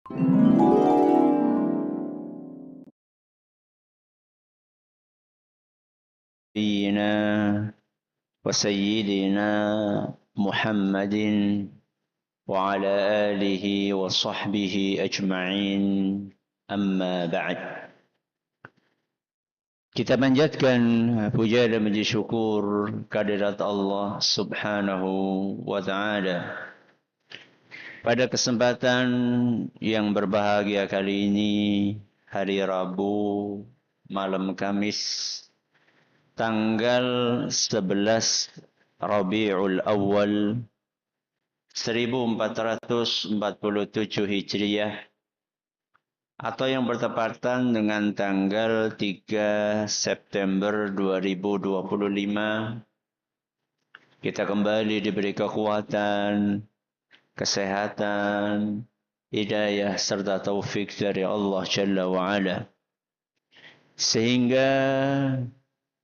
نبينا وسيدنا محمد وعلى آله وصحبه أجمعين أما بعد. Kita panjatkan puja dan puji syukur kehadirat Allah Subhanahu wa taala. Pada kesempatan yang berbahagia kali ini, hari Rabu, malam Kamis, tanggal 11 Rabiul Awal 1447 Hijriah, atau yang bertepatan dengan tanggal 3 September 2025, kita kembali diberi kekuatan, kesehatan, hidayah serta taufik dari Allah Jalla wa'ala, sehingga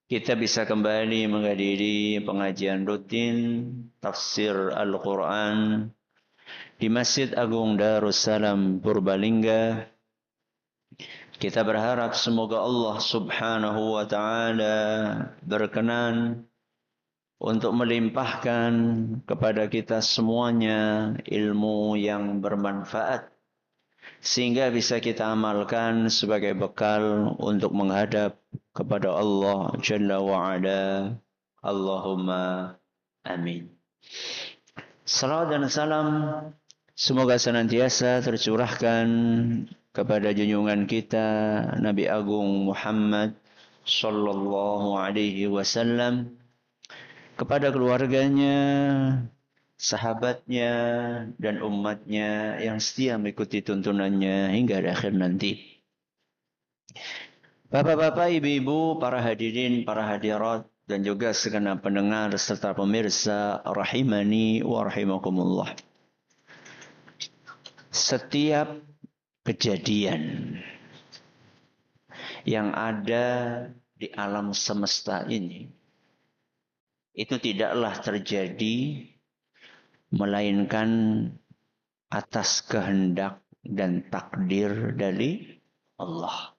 kita bisa kembali menghadiri pengajian rutin tafsir Al-Quran di Masjid Agung Darussalam Purbalingga. Kita berharap semoga Allah Subhanahu wa taala berkenan untuk melimpahkan kepada kita semuanya ilmu yang bermanfaat, sehingga bisa kita amalkan sebagai bekal untuk menghadap kepada Allah Jalla wa'ala. Allahumma amin. Salawat dan salam semoga senantiasa tercurahkan kepada junjungan kita Nabi Agung Muhammad sallallahu alaihi wasallam, kepada keluarganya, sahabatnya, dan umatnya yang setia mengikuti tuntunannya hingga akhir nanti. Bapak-bapak, ibu-ibu, para hadirin, para hadirat, dan juga segenap pendengar serta pemirsa rahimani wa rahimakumullah. Setiap kejadian yang ada di alam semesta ini itu tidaklah terjadi melainkan atas kehendak dan takdir dari Allah.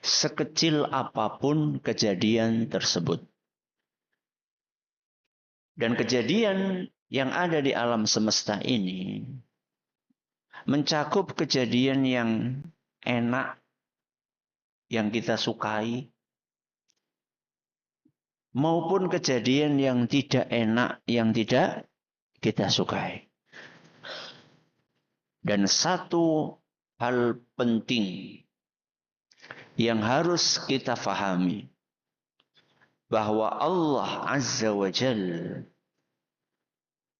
Sekecil apapun kejadian tersebut. Dan kejadian yang ada di alam semesta ini mencakup kejadian yang enak, yang kita sukai, maupun kejadian yang tidak enak, yang tidak kita sukai. Dan satu hal penting yang harus kita fahami, bahwa Allah Azza wa Jalla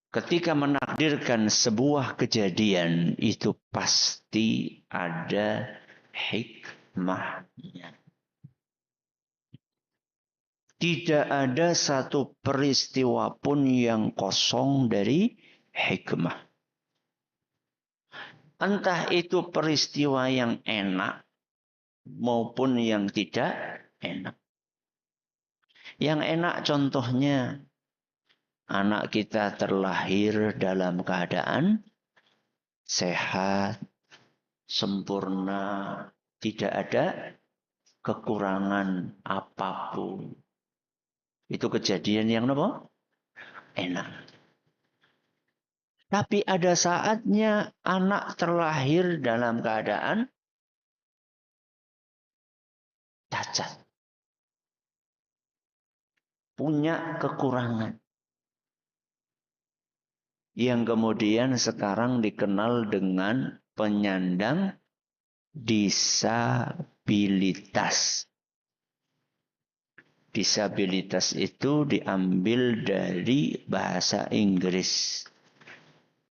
ketika menakdirkan sebuah kejadian itu pasti ada hikmahnya. Tidak ada satu peristiwa pun yang kosong dari hikmah. Entah itu peristiwa yang enak maupun yang tidak enak. Yang enak contohnya, anak kita terlahir dalam keadaan sehat, sempurna, tidak ada kekurangan apapun. Itu kejadian yang apa? Enak. Tapi ada saatnya anak terlahir dalam keadaan cacat. Punya kekurangan. Yang kemudian sekarang dikenal dengan penyandang disabilitas. Disabilitas itu diambil dari bahasa Inggris,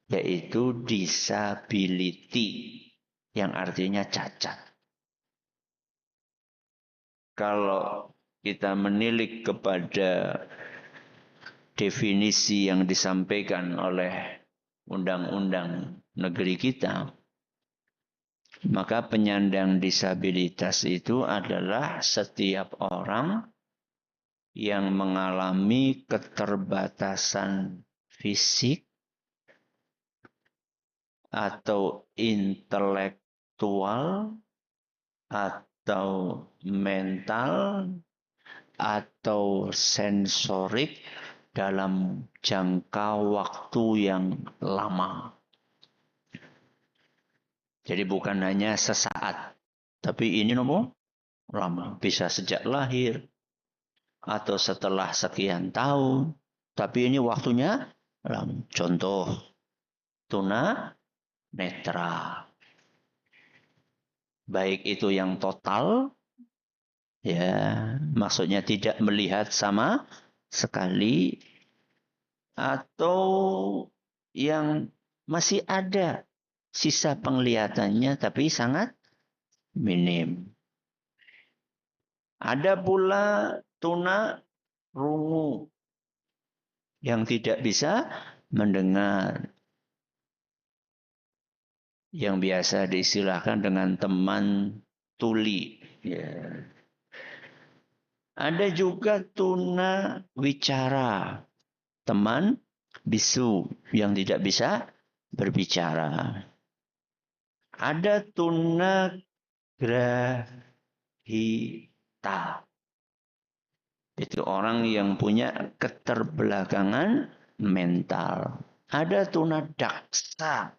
yaitu disability, yang artinya cacat. Kalau kita menilik kepada definisi yang disampaikan oleh undang-undang negeri kita, maka penyandang disabilitas itu adalah setiap orang yang mengalami keterbatasan fisik atau intelektual atau mental atau sensorik dalam jangka waktu yang lama. Jadi bukan hanya sesaat, tapi ini lama. Bisa sejak lahir atau setelah sekian tahun, tapi ini waktunya lama. Contoh, tuna netra. Baik itu yang total, ya maksudnya tidak melihat sama sekali, atau yang masih ada sisa penglihatannya tapi sangat minim. Ada pula tuna rungu yang tidak bisa mendengar, yang biasa diistilahkan dengan teman tuli. Ya. Ada juga tuna wicara, teman bisu yang tidak bisa berbicara. Ada tuna grahita. Itu orang yang punya keterbelakangan mental. Ada tuna daksa,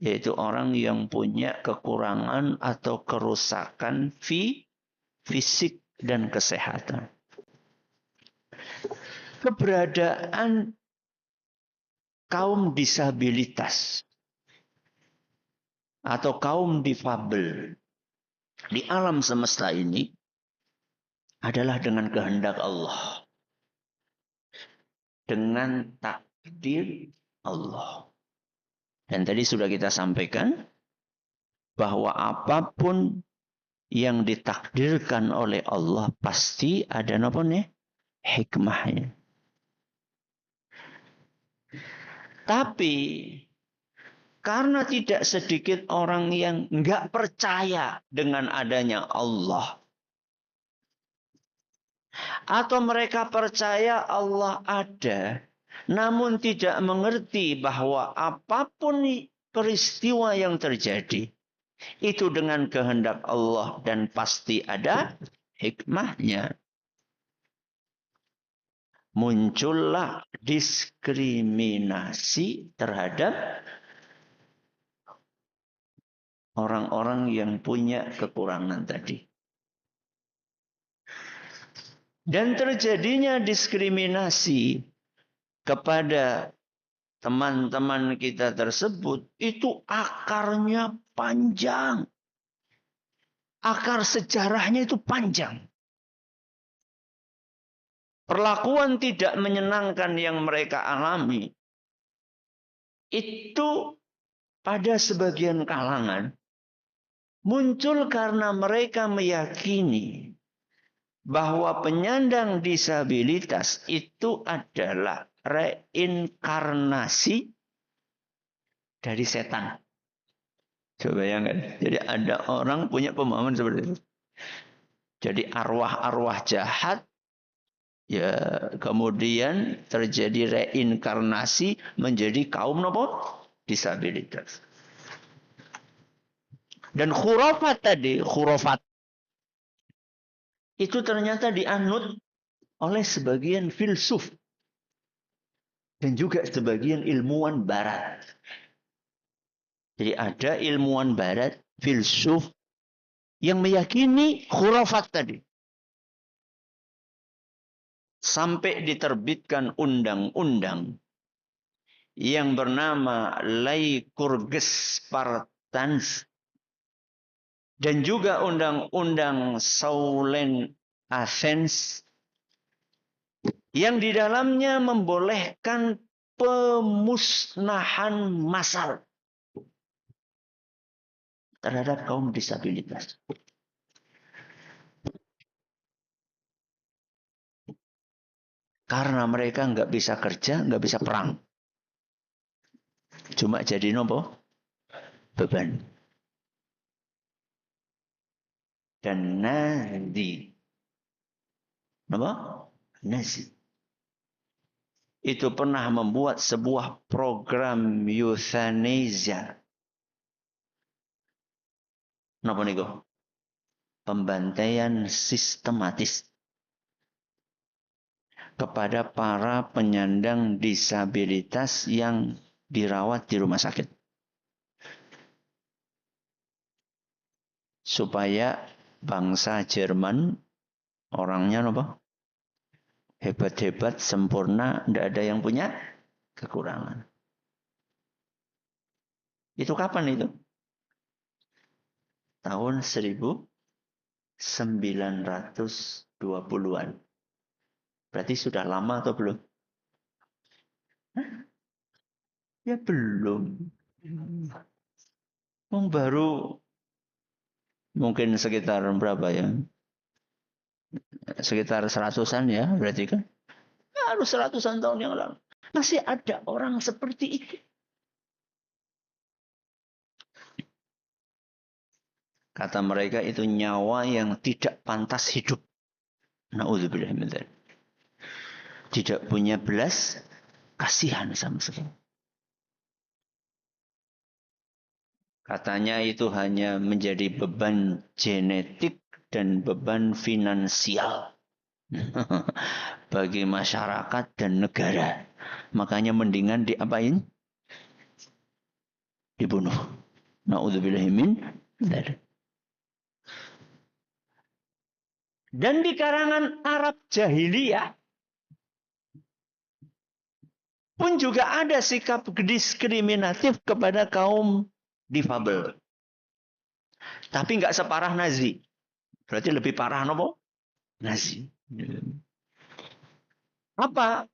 yaitu orang yang punya kekurangan atau kerusakan fisik dan kesehatan. Keberadaan kaum disabilitas atau kaum difabel di alam semesta ini adalah dengan kehendak Allah, dengan takdir Allah. Dan tadi sudah kita sampaikan bahwa apapun yang ditakdirkan oleh Allah pasti ada hikmahnya. Tapi karena tidak sedikit orang yang nggak percaya dengan adanya Allah, atau mereka percaya Allah ada, namun tidak mengerti bahwa apapun peristiwa yang terjadi itu dengan kehendak Allah dan pasti ada hikmahnya. Muncullah diskriminasi terhadap orang-orang yang punya kekurangan tadi. Dan terjadinya diskriminasi kepada teman-teman kita tersebut itu akarnya panjang. Akar sejarahnya itu panjang. Perlakuan tidak menyenangkan yang mereka alami itu pada sebagian kalangan muncul karena mereka meyakini bahwa penyandang disabilitas itu adalah reinkarnasi dari setan. Coba bayangkan. Jadi ada orang punya pemahaman seperti itu. Jadi arwah-arwah jahat, ya kemudian terjadi reinkarnasi menjadi kaum disabilitas. Dan khurafat itu ternyata dianut oleh sebagian filsuf dan juga sebagian ilmuwan barat. Jadi ada ilmuwan barat, filsuf yang meyakini khurafat tadi. Sampai diterbitkan undang-undang yang bernama Lycurgus Spartans dan juga undang-undang Saulen Athens yang di dalamnya membolehkan pemusnahan massal terhadap kaum disabilitas. Karena mereka nggak bisa kerja, nggak bisa perang. Cuma jadi beban. Dan Nazi. Nazi. Itu pernah membuat sebuah program euthanasia Napa niku? Pembantaian sistematis kepada para penyandang disabilitas yang dirawat di rumah sakit. Supaya bangsa Jerman orangnya apa? Hebat-hebat, sempurna, tidak ada yang punya kekurangan. Itu kapan itu? Tahun 1920-an. Berarti sudah lama atau belum? Ya belum. Baru mungkin sekitar berapa ya? Sekitar 100-an ya, berarti kan? Harus 100-an tahun yang lalu. Masih ada orang seperti itu. Kata mereka itu nyawa yang tidak pantas hidup. Na'udzubillah min dzalik. Tidak punya belas kasihan sama sekali. Katanya itu hanya menjadi beban genetik dan beban finansial bagi masyarakat dan negara. Makanya mendingan diapain? Dibunuh. Na'udzubillah min dzalik. Dan di karangan Arab jahiliyah pun juga ada sikap diskriminatif kepada kaum difabel. Tapi nggak separah Nazi. Berarti lebih parah nopo? Nazi. Apa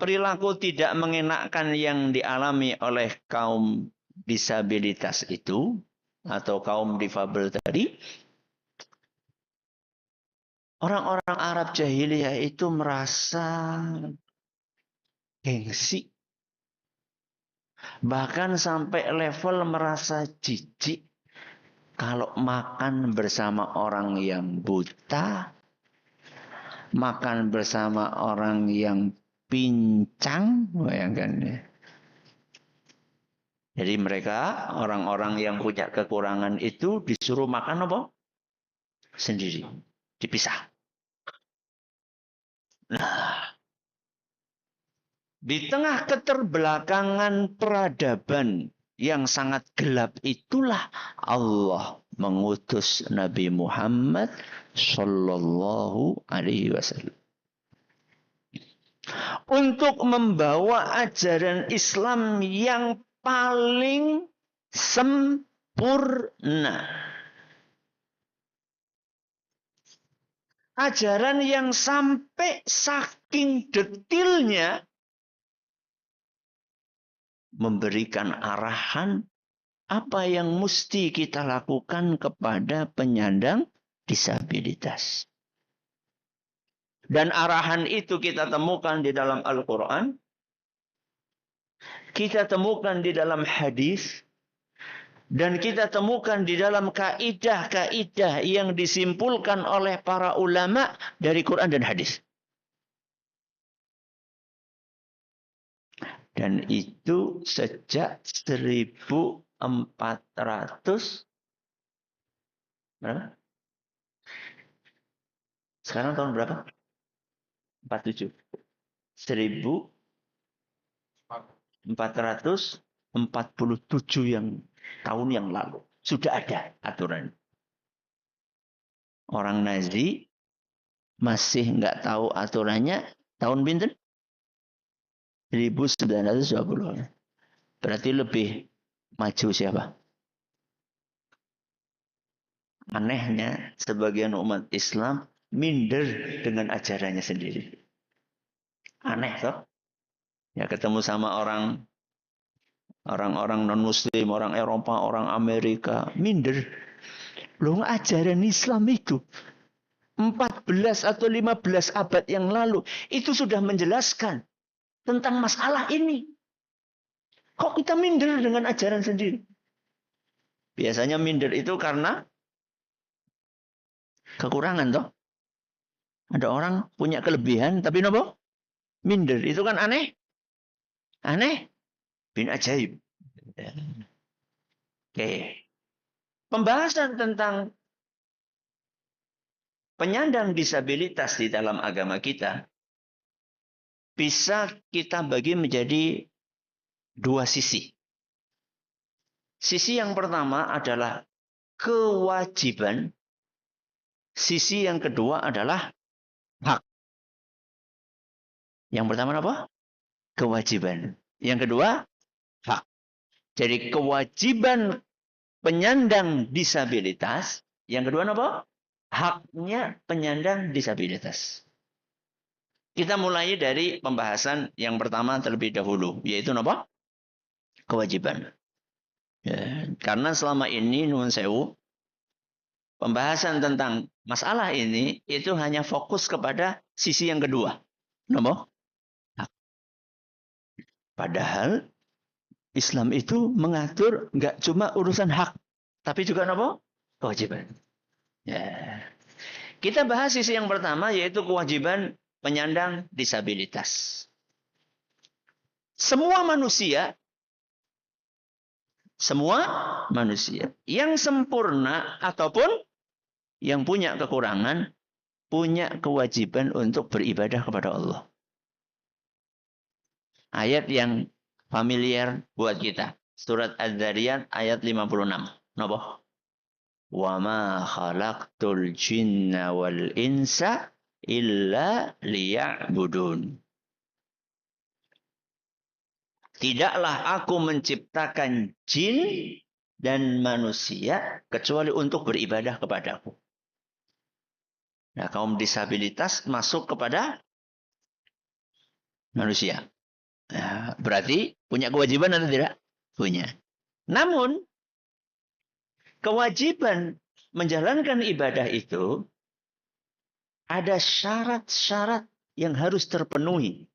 perilaku tidak mengenakan yang dialami oleh kaum disabilitas itu atau kaum difabel tadi? Orang-orang Arab jahiliyah itu merasa gengsi. Bahkan sampai level merasa jijik kalau makan bersama orang yang buta, makan bersama orang yang pincang, bayangkan ya. Jadi mereka, orang-orang yang punya kekurangan itu disuruh makan apa? Sendiri. Dipisah. Nah, di tengah keterbelakangan peradaban yang sangat gelap itulah Allah mengutus Nabi Muhammad Sallallahu Alaihi Wasallam untuk membawa ajaran Islam yang paling sempurna. Ajaran yang sampai saking detilnya memberikan arahan apa yang mesti kita lakukan kepada penyandang disabilitas. Dan arahan itu kita temukan di dalam Al-Quran. Kita temukan di dalam hadis. Dan kita temukan di dalam kaidah-kaidah yang disimpulkan oleh para ulama dari Quran dan hadis. Dan itu sejak 1400 berapa? Sekarang tahun berapa? 47. 1447 yang tahun yang lalu. Sudah ada aturan. Orang Nazi masih nggak tahu aturannya tahun pinten? 1920. Berarti lebih maju siapa? Anehnya sebagian umat Islam minder dengan ajarannya sendiri. Aneh toh? Ya ketemu sama orang-orang non-muslim, orang Eropa, orang Amerika, minder. Loh ajaran Islam itu 14 atau 15 abad yang lalu itu sudah menjelaskan tentang masalah ini. Kok kita minder dengan ajaran sendiri? Biasanya minder itu karena kekurangan toh. Ada orang punya kelebihan tapi nopo? Minder. Itu kan aneh. Aneh bin ajaib. Oke. Pembahasan tentang penyandang disabilitas di dalam agama kita bisa kita bagi menjadi dua sisi. Sisi yang pertama adalah kewajiban. Sisi yang kedua adalah hak. Yang pertama apa? Kewajiban. Yang kedua, hak. Jadi kewajiban penyandang disabilitas. Yang kedua apa? Haknya penyandang disabilitas. Kita mulai dari pembahasan yang pertama terlebih dahulu. Yaitu apa? Kewajiban. Ya, karena selama ini nuwun sewu, pembahasan tentang masalah ini itu hanya fokus kepada sisi yang kedua. Napa? Padahal Islam itu mengatur nggak cuma urusan hak, tapi juga apa? Kewajiban. Ya. Kita bahas sisi yang pertama yaitu kewajiban penyandang disabilitas. Semua manusia yang sempurna ataupun yang punya kekurangan punya kewajiban untuk beribadah kepada Allah. Ayat yang familiar buat kita. Surat Az-Zariyat ayat 56. Napa? Wa ma khalaqtul jinna wal insa illa liya'budun. Tidaklah aku menciptakan jin dan manusia kecuali untuk beribadah kepadaku. Nah, kaum disabilitas masuk kepada manusia. Nah, berarti punya kewajiban atau tidak? Punya. Namun, kewajiban menjalankan ibadah itu ada syarat-syarat yang harus terpenuhi.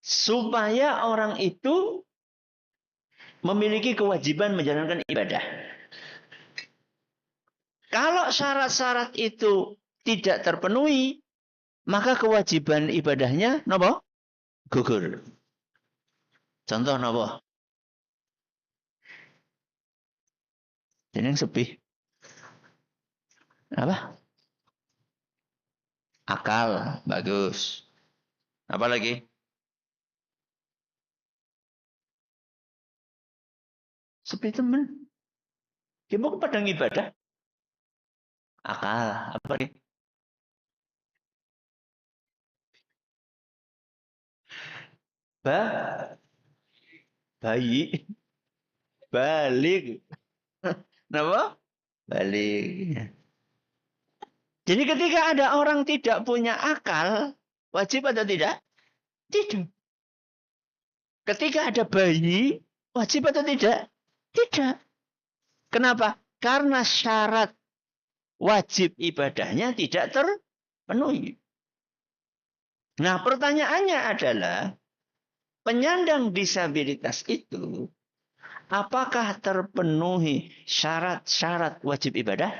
Supaya orang itu memiliki kewajiban menjalankan ibadah. Kalau syarat-syarat itu tidak terpenuhi, maka kewajiban ibadahnya napa? Gugur. Contoh napa? Jeneng sepi. Apa? Akal, bagus. Apa lagi? Sepi teman. Dia mau ke padang ibadah. Akal, apa lagi? Bayi. Balik. Kenapa? Balik. Jadi ketika ada orang tidak punya akal, wajib atau tidak? Tidak. Ketika ada bayi, wajib atau tidak? Tidak. Kenapa? Karena syarat wajib ibadahnya tidak terpenuhi. Nah, pertanyaannya adalah, penyandang disabilitas itu apakah terpenuhi syarat-syarat wajib ibadah?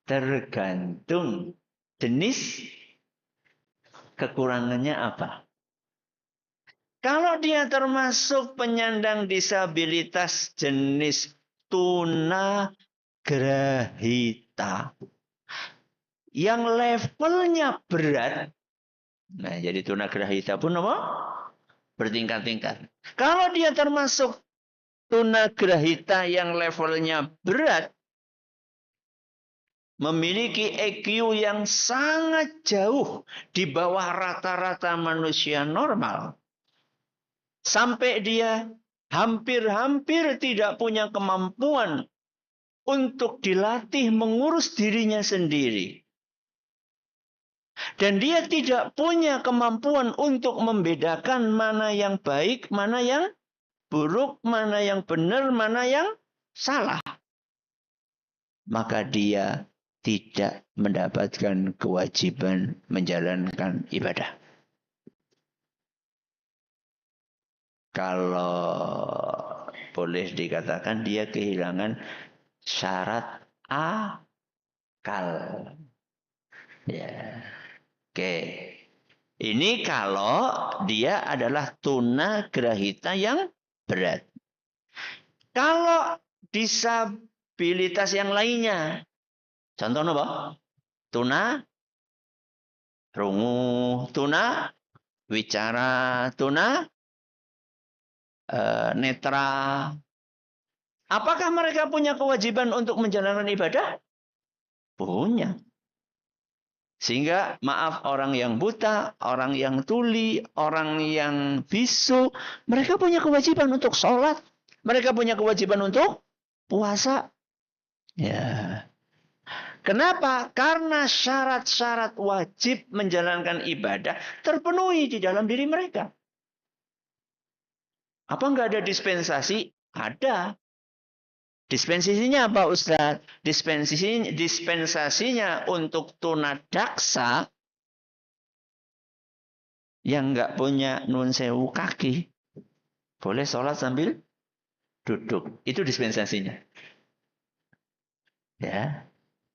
Tergantung jenis kekurangannya apa. Kalau dia termasuk penyandang disabilitas jenis tunagrahita yang levelnya berat, nah jadi tunagrahita pun apa? Bertingkat-tingkat. Kalau dia termasuk tunagrahita yang levelnya berat, memiliki EQ yang sangat jauh di bawah rata-rata manusia normal, sampai dia hampir-hampir tidak punya kemampuan untuk dilatih mengurus dirinya sendiri. Dan dia tidak punya kemampuan untuk membedakan mana yang baik, mana yang buruk, mana yang benar, mana yang salah. Maka dia tidak mendapatkan kewajiban menjalankan ibadah. Kalau boleh dikatakan dia kehilangan syarat akal. Ya. Oke. Ini kalau dia adalah tunagrahita yang berat. Kalau disabilitas yang lainnya, contoh apa? Tuna, rungu, tuna, wicara, tuna, netra. Apakah mereka punya kewajiban untuk menjalankan ibadah? Punya. Sehingga maaf, orang yang buta, orang yang tuli, orang yang bisu, mereka punya kewajiban untuk sholat. Mereka punya kewajiban untuk puasa. Ya. Kenapa? Karena syarat-syarat wajib menjalankan ibadah terpenuhi di dalam diri mereka. Apa enggak ada dispensasi? Ada. Dispensasinya apa, Ustaz? Dispensasinya untuk tunadaksa yang enggak punya nun sewu kaki boleh sholat sambil duduk. Itu dispensasinya. Ya.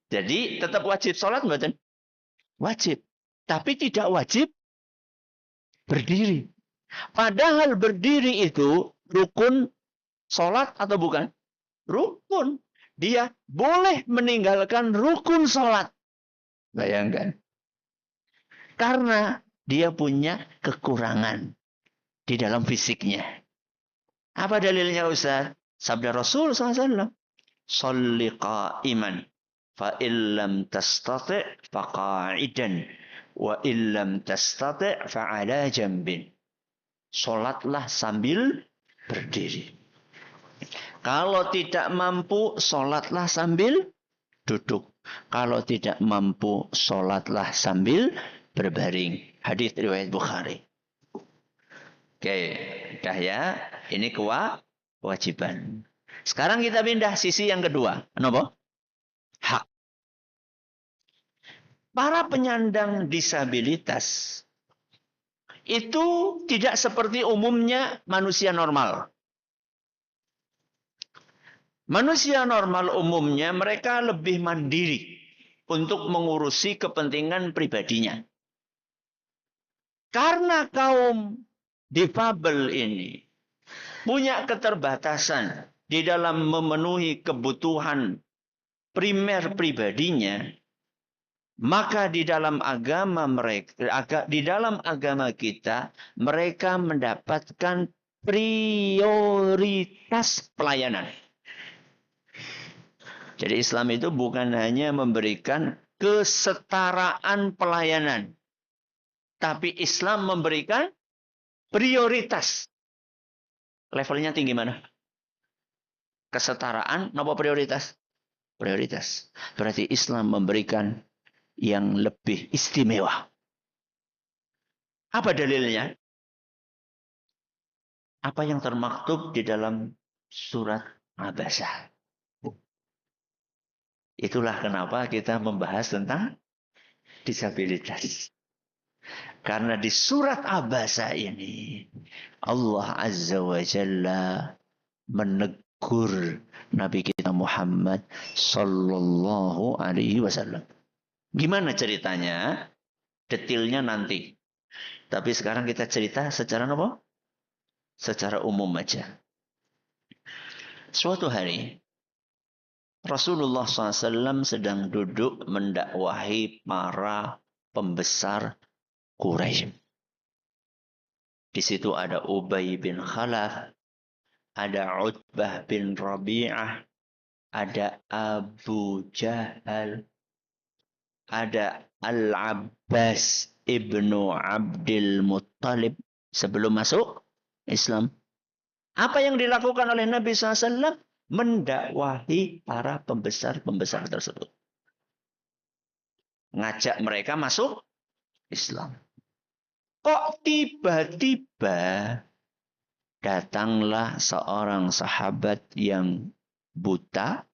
Jadi tetap wajib sholat, mboten? Wajib. Tapi tidak wajib berdiri. Padahal berdiri itu rukun sholat atau bukan? Rukun. Dia boleh meninggalkan rukun sholat. Bayangkan. Karena dia punya kekurangan di dalam fisiknya. Apa dalilnya, Ustaz? Sabda Rasul SAW. Sholli qa'iman. Fa illam tastati' faqa'idan. Wa illam tastati' fa'ala jambin. Sholatlah sambil berdiri. Kalau tidak mampu, sholatlah sambil duduk. Kalau tidak mampu, sholatlah sambil berbaring. Hadis riwayat Bukhari. Oke, dah ya. Ini kewajiban. Sekarang kita pindah sisi yang kedua. Kenapa? Hak. Para penyandang disabilitas itu tidak seperti umumnya manusia normal. Manusia normal umumnya mereka lebih mandiri untuk mengurusi kepentingan pribadinya. Karena kaum difabel ini punya keterbatasan di dalam memenuhi kebutuhan primer pribadinya, maka di dalam agama kita mereka mendapatkan prioritas pelayanan. Jadi Islam itu bukan hanya memberikan kesetaraan pelayanan, tapi Islam memberikan prioritas. Levelnya tinggi mana? Kesetaraan apa prioritas? Prioritas. Berarti Islam memberikan yang lebih istimewa. Apa dalilnya? Apa yang termaktub di dalam surat Abasa. Itulah kenapa kita membahas tentang disabilitas. Karena di surat Abasa ini Allah Azza wa Jalla menegur Nabi kita Muhammad sallallahu alaihi wasallam. Gimana ceritanya? Detailnya nanti. Tapi sekarang kita cerita secara apa? Secara umum aja. Suatu hari Rasulullah SAW sedang duduk mendakwahi para pembesar Quraisy. Di situ ada Ubay bin Khalaf, ada Utbah bin Rabi'ah, ada Abu Jahal, ada Al-Abbas ibnu Abdul Muttalib sebelum masuk Islam. Apa yang dilakukan oleh Nabi SAW? Mendakwahi para pembesar-pembesar tersebut. Ngajak mereka masuk Islam. Kok tiba-tiba datanglah seorang sahabat yang buta,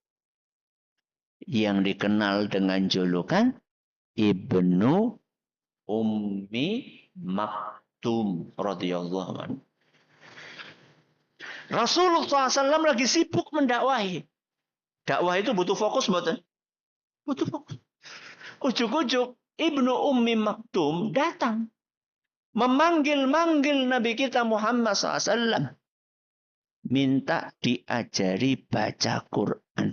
yang dikenal dengan julukan Ibnu Ummi Maktum radhiyallahu anhu. Rasulullah SAW lagi sibuk mendakwahi. Dakwah itu butuh fokus, mboten? Butuh fokus. Ujuk-ujuk Ibnu Ummi Maktum datang. Memanggil-manggil Nabi kita Muhammad SAW. minta diajari baca Quran.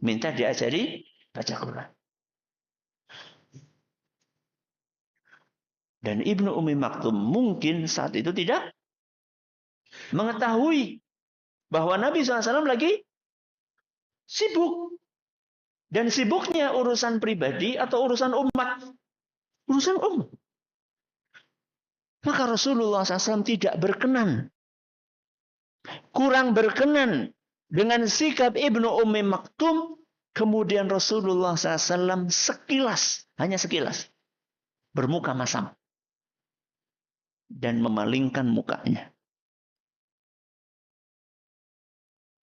Minta diajari baca Quran. Dan Ibnu Ummi Maktum mungkin saat itu tidak mengetahui bahwa Nabi SAW lagi sibuk. Dan sibuknya urusan pribadi atau urusan umat. Urusan umat. Maka Rasulullah SAW tidak berkenan. Kurang berkenan dengan sikap Ibnu Ummi Maktum. Kemudian Rasulullah SAW sekilas, hanya sekilas, bermuka masam. Dan memalingkan mukanya.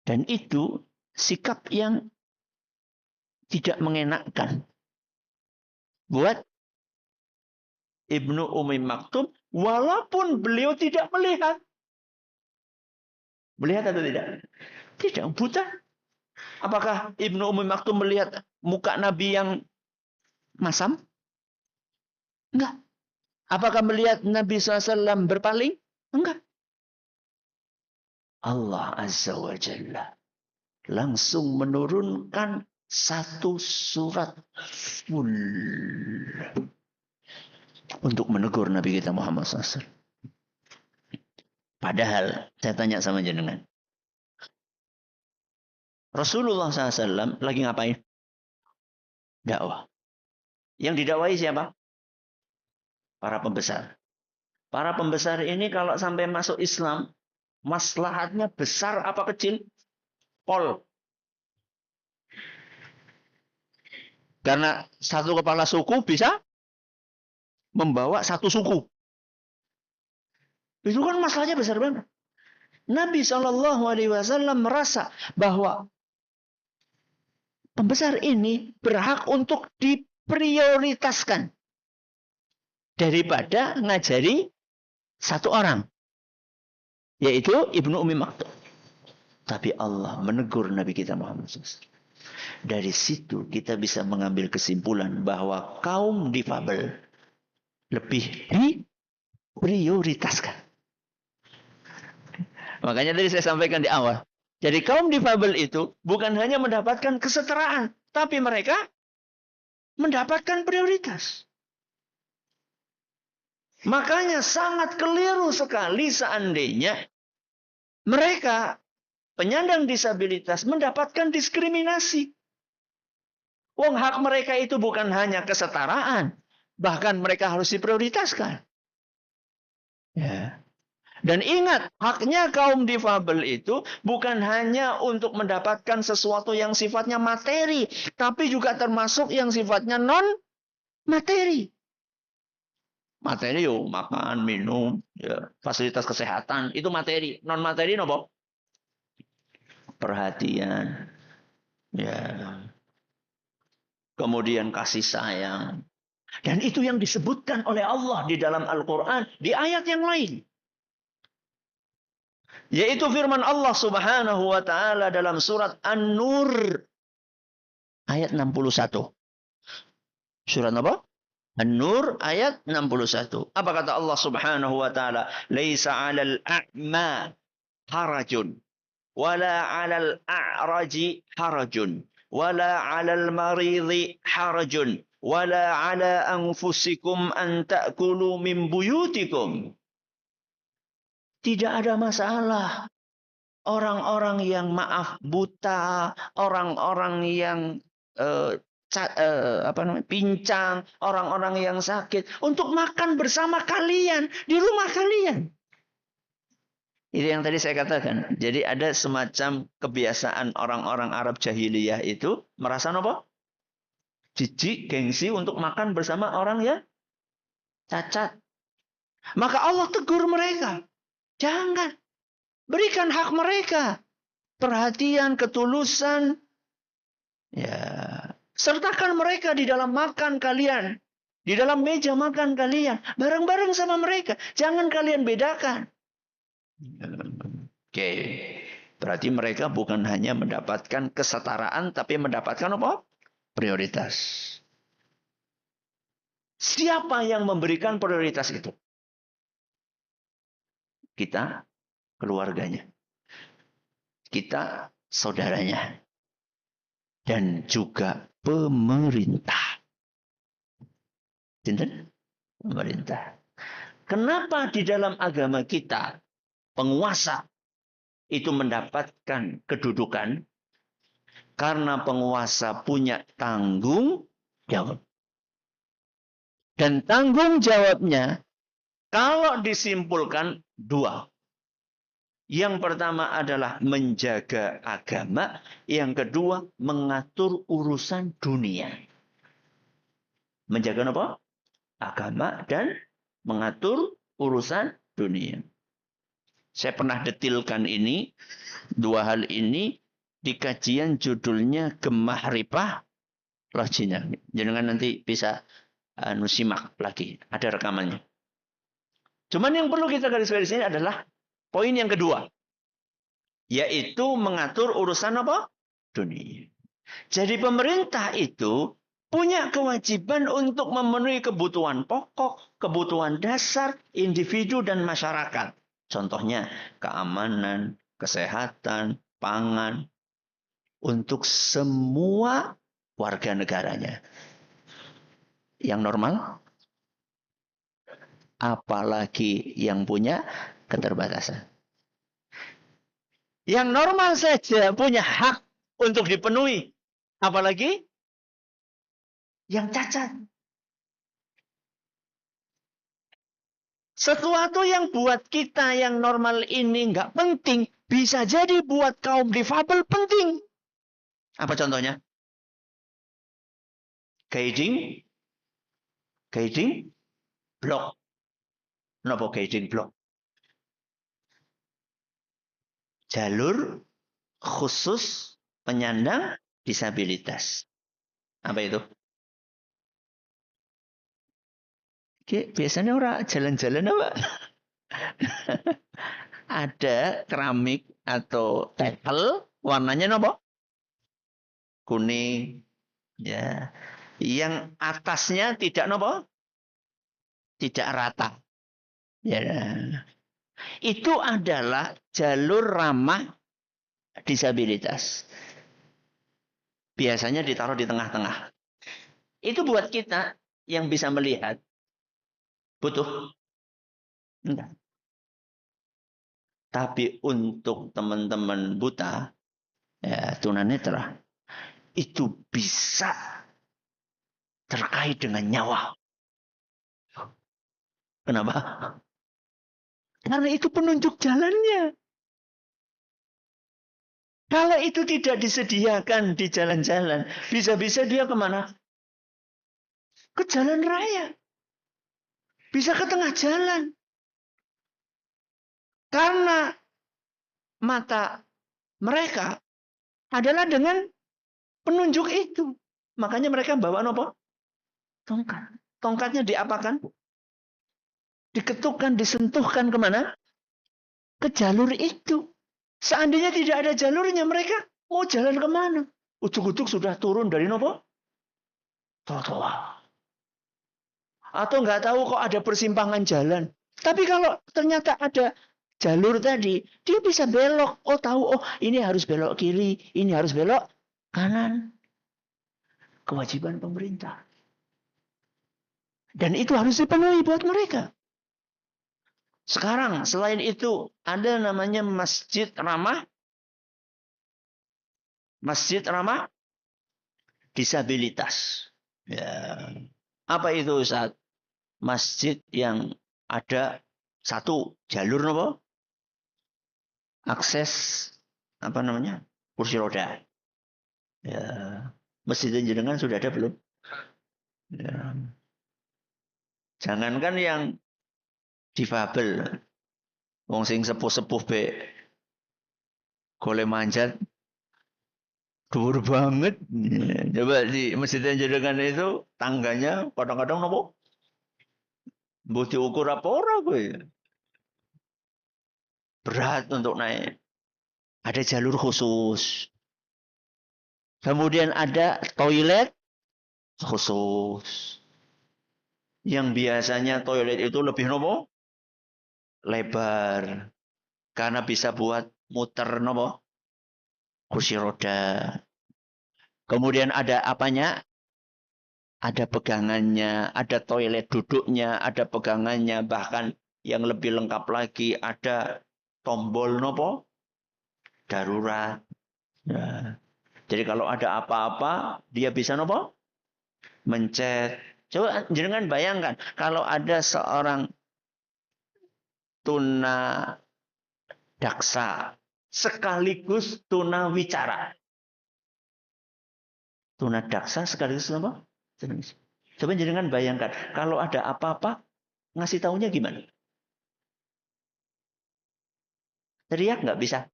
Dan itu sikap yang tidak mengenakkan buat Ibnu Ummi Maktum, walaupun beliau tidak melihat. Melihat atau tidak? Tidak, buta. Apakah Ibnu Ummi Maktum melihat muka Nabi yang masam? Enggak. Apakah melihat Nabi SAW berpaling? Enggak. Allah Azza wa Jalla langsung menurunkan satu surat full untuk menegur Nabi kita Muhammad SAW. Padahal saya tanya sama jenengan, Rasulullah SAW lagi ngapain? Dakwah. Yang didakwai siapa? Para pembesar. Para pembesar ini kalau sampai masuk Islam, maslahatnya besar apa kecil? Pol. Karena satu kepala suku bisa membawa satu suku. Itu kan masalahnya besar banget. Nabi SAW merasa bahwa pembesar ini berhak untuk diprioritaskan daripada ngajari satu orang, yaitu Ibnu Ummi Maktum. Tapi Allah menegur Nabi kita Muhammad SAW. Dari situ kita bisa mengambil kesimpulan bahwa kaum difabel lebih diprioritaskan. Makanya tadi saya sampaikan di awal. Jadi kaum difabel itu bukan hanya mendapatkan kesetaraan, tapi mereka mendapatkan prioritas. Makanya sangat keliru sekali seandainya mereka penyandang disabilitas mendapatkan diskriminasi. Wong hak mereka itu bukan hanya kesetaraan, bahkan mereka harus diprioritaskan. Ya. Dan ingat, haknya kaum difabel itu bukan hanya untuk mendapatkan sesuatu yang sifatnya materi, tapi juga termasuk yang sifatnya non-materi. Materi yo, makan, minum, ya, fasilitas kesehatan, itu materi. Non-materi nopo? Perhatian, ya. Kemudian kasih sayang. Dan itu yang disebutkan oleh Allah di dalam Al-Quran, di ayat yang lain. Yaitu firman Allah Subhanahu wa taala dalam surat An-Nur ayat 61. Surat apa? An-Nur ayat 61. Apa kata Allah Subhanahu wa taala? Laisa 'alal a'ma harajun wala 'alal a'raji harajun wala 'alal maridhi harajun wala 'ala anfusikum an ta'kulu min buyutikum. Tidak ada masalah. Orang-orang yang maaf buta, orang-orang yang pincang, orang-orang yang sakit untuk makan bersama kalian di rumah kalian. Itu yang tadi saya katakan. Jadi ada semacam kebiasaan orang-orang Arab jahiliyah itu merasa apa? Jijik, gengsi untuk makan bersama orang yang cacat. Maka Allah tegur mereka. Jangan. Berikan hak mereka. Perhatian, ketulusan. Ya. Sertakan mereka di dalam makan kalian. Di dalam meja makan kalian. Bareng-bareng sama mereka. Jangan kalian bedakan. Oke. Berarti mereka bukan hanya mendapatkan kesetaraan. Tapi mendapatkan apa? Prioritas. Siapa yang memberikan prioritas itu? Kita keluarganya. Kita saudaranya. Dan juga pemerintah. Pemerintah. Kenapa di dalam agama kita penguasa itu mendapatkan kedudukan? Karena penguasa punya tanggung jawab. Dan tanggung jawabnya kalau disimpulkan dua. Yang pertama adalah menjaga agama. Yang kedua mengatur urusan dunia. Menjaga apa? Agama dan mengatur urusan dunia. Saya pernah detilkan ini. Dua hal ini di kajian judulnya Gemah Ripah Lojina. Jangan nanti bisa simak lagi. Ada rekamannya. Cuman yang perlu kita garis bawah di sini adalah poin yang kedua. Yaitu mengatur urusan apa? Dunia. Jadi pemerintah itu punya kewajiban untuk memenuhi kebutuhan pokok, kebutuhan dasar, individu dan masyarakat. Contohnya keamanan, kesehatan, pangan. Untuk semua warga negaranya. Yang normal, apalagi yang punya keterbatasan. Yang normal saja punya hak untuk dipenuhi. Apalagi yang cacat. Sesuatu yang buat kita yang normal ini nggak penting, bisa jadi buat kaum difabel penting. Apa contohnya? Guiding block. Kenapa guiding block? Jalur khusus penyandang disabilitas. Apa itu? Oke, biasanya orang jalan-jalan apa? Ada keramik atau tekel warnanya apa? Kuning. Ya. Yang atasnya tidak apa? Tidak rata. Ya. Itu adalah jalur ramah disabilitas. Biasanya ditaruh di tengah-tengah. Itu buat kita yang bisa melihat. Butuh? Enggak. Tapi untuk teman-teman buta, ya, tunanetra, itu bisa terkait dengan nyawa. Kenapa? Karena itu penunjuk jalannya. Kalau itu tidak disediakan di jalan-jalan, bisa-bisa dia kemana? Ke jalan raya. Bisa ke tengah jalan. Karena mata mereka adalah dengan penunjuk itu. Makanya mereka bawa apa? Tongkat. Tongkatnya diapakan? Diketukkan, disentuhkan kemana? Ke jalur itu. Seandainya tidak ada jalurnya, mereka mau jalan kemana? Ujuk-ujuk sudah turun dari apa? Trotoar. Atau nggak tahu kok ada persimpangan jalan. Tapi kalau ternyata ada jalur tadi, dia bisa belok. Oh tahu, oh ini harus belok kiri, ini harus belok kanan. Kewajiban pemerintah. Dan itu harus dipenuhi buat mereka. Sekarang selain itu ada namanya masjid ramah disabilitas. Ya. Apa itu Ustaz? Masjid yang ada satu jalur apa? Akses apa namanya? Kursi roda. Ya. Masjid jenengan sudah ada belum? Ya. Jangankan yang difabel. Wong sing sepuh-sepuh be golek manjat dhuwur banget. Ya. Coba di masjid jenengan itu tangganya kadang-kadang nopo? Mbok diukur apa ora kowe? Berat untuk naik. Ada jalur khusus. Kemudian ada toilet khusus. Yang biasanya toilet itu lebih nopo? Lebar. Karena bisa buat muter nopo kursi roda. Kemudian ada apanya? Ada pegangannya, ada toilet duduknya, ada pegangannya, bahkan yang lebih lengkap lagi ada tombol nopo darurat. Nah, jadi kalau ada apa-apa dia bisa nopo mencet. Coba jangan bayangkan kalau ada seorang tuna daksa sekaligus tuna wicara. Tuna daksa sekaligus apa? Coba jangan bayangkan kalau ada apa-apa ngasih taunya gimana? Teriak nggak bisa.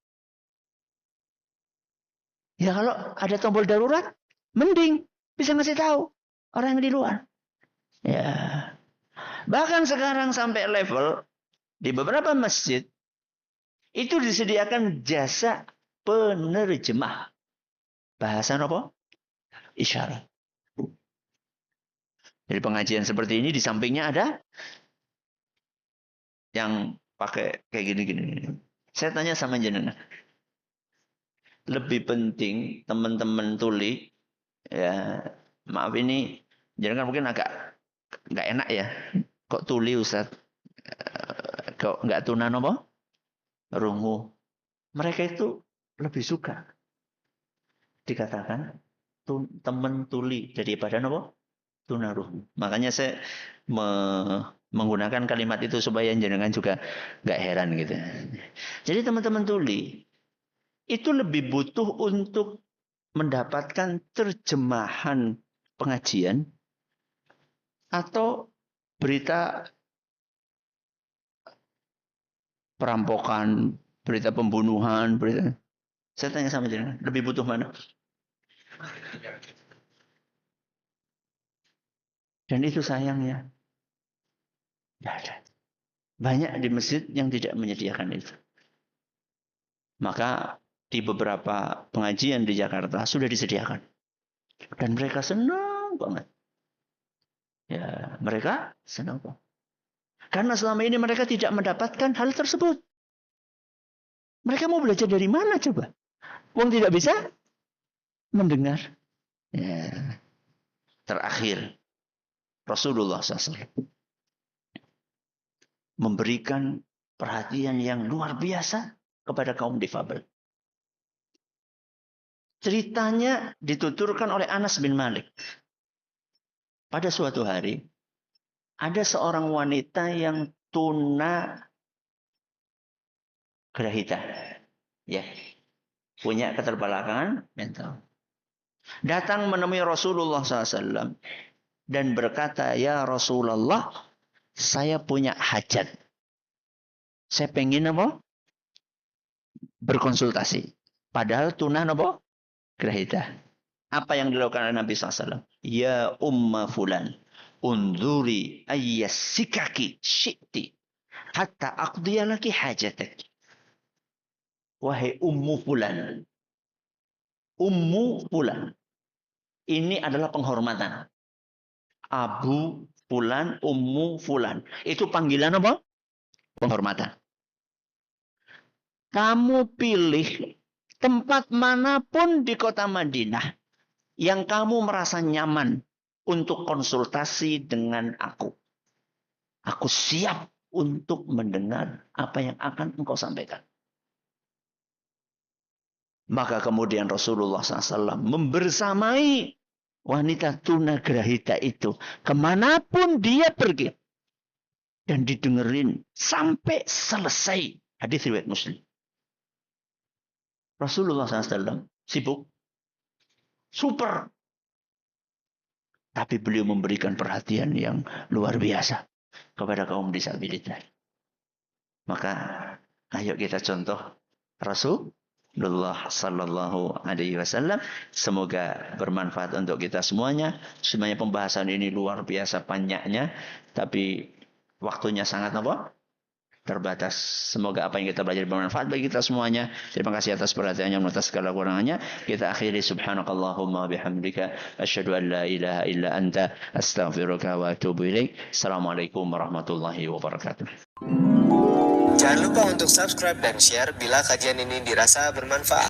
Ya kalau ada tombol darurat, mending bisa ngasih tahu orang yang di luar. Ya. Bahkan sekarang sampai level di beberapa masjid itu disediakan jasa penerjemah bahasa apa? Isyarat. Jadi pengajian seperti ini di sampingnya ada yang pakai kayak gini-gini. Saya tanya sama jenengan. Lebih penting teman-teman tuli ya, maaf ini jenengan mungkin agak nggak enak ya. Kok tuli Ustaz? Kok nggak tuna apa? Rungu. Mereka itu lebih suka dikatakan teman tuli daripada apa? Tunarungu. Makanya saya menggunakan kalimat itu supaya jenengan juga nggak heran gitu. Jadi teman-teman tuli itu lebih butuh untuk mendapatkan terjemahan pengajian atau berita perampokan, berita pembunuhan, berita. Saya tanya sama jenengan, lebih butuh mana? Dan itu sayangnya. Tidak ada. Banyak di masjid yang tidak menyediakan itu. Maka di beberapa pengajian di Jakarta sudah disediakan. Dan mereka senang banget. Ya, mereka senang banget. Karena selama ini mereka tidak mendapatkan hal tersebut. Mereka mau belajar dari mana coba? Wong tidak bisa mendengar. Ya. Terakhir, Rasulullah SAW memberikan perhatian yang luar biasa kepada kaum difabel. Ceritanya dituturkan oleh Anas bin Malik. Pada suatu hari, ada seorang wanita yang tuna grahita. Ya, punya keterbelakangan mental. Datang menemui Rasulullah SAW dan berkata, "Ya Rasulullah, saya punya hajat. Saya pengen apa? Berkonsultasi." Padahal tuna apa? Grahita. Apa yang dilakukan oleh Nabi SAW? Ya umma fulan, unzuri ayyasikaki syi'ti hatta aqdiya laki hajatak. Wahai ummu fulan. Ummu fulan. Ini adalah penghormatan. Abu fulan, ummu fulan. Itu panggilan apa? Penghormatan. Kamu pilih tempat manapun di kota Madinah yang kamu merasa nyaman untuk konsultasi dengan aku. Aku siap untuk mendengar apa yang akan engkau sampaikan. Maka kemudian Rasulullah SAW membersamai wanita tuna grahita itu kemanapun dia pergi. Dan didengerin sampai selesai. Hadis riwayat Muslim. Rasulullah SAW sibuk. Super. Tapi beliau memberikan perhatian yang luar biasa kepada kaum disabilitas. Maka ayo kita contoh Rasulullah Sallallahu Alaihi Wasallam. Semoga bermanfaat untuk kita semuanya. Sebenarnya pembahasan ini luar biasa banyaknya, tapi waktunya sangat apa? Terbatas. Semoga apa yang kita belajar bermanfaat bagi kita semuanya. Terima kasih atas perhatiannya, atas segala kurangannya. Kita akhiri subhanakallahumma bihamdika asyhadu an la ilaha illa anta astaghfiruka wa atubu ilaik. Assalamualaikum warahmatullahi wabarakatuh. Jangan lupa untuk subscribe dan share bila kajian ini dirasa bermanfaat.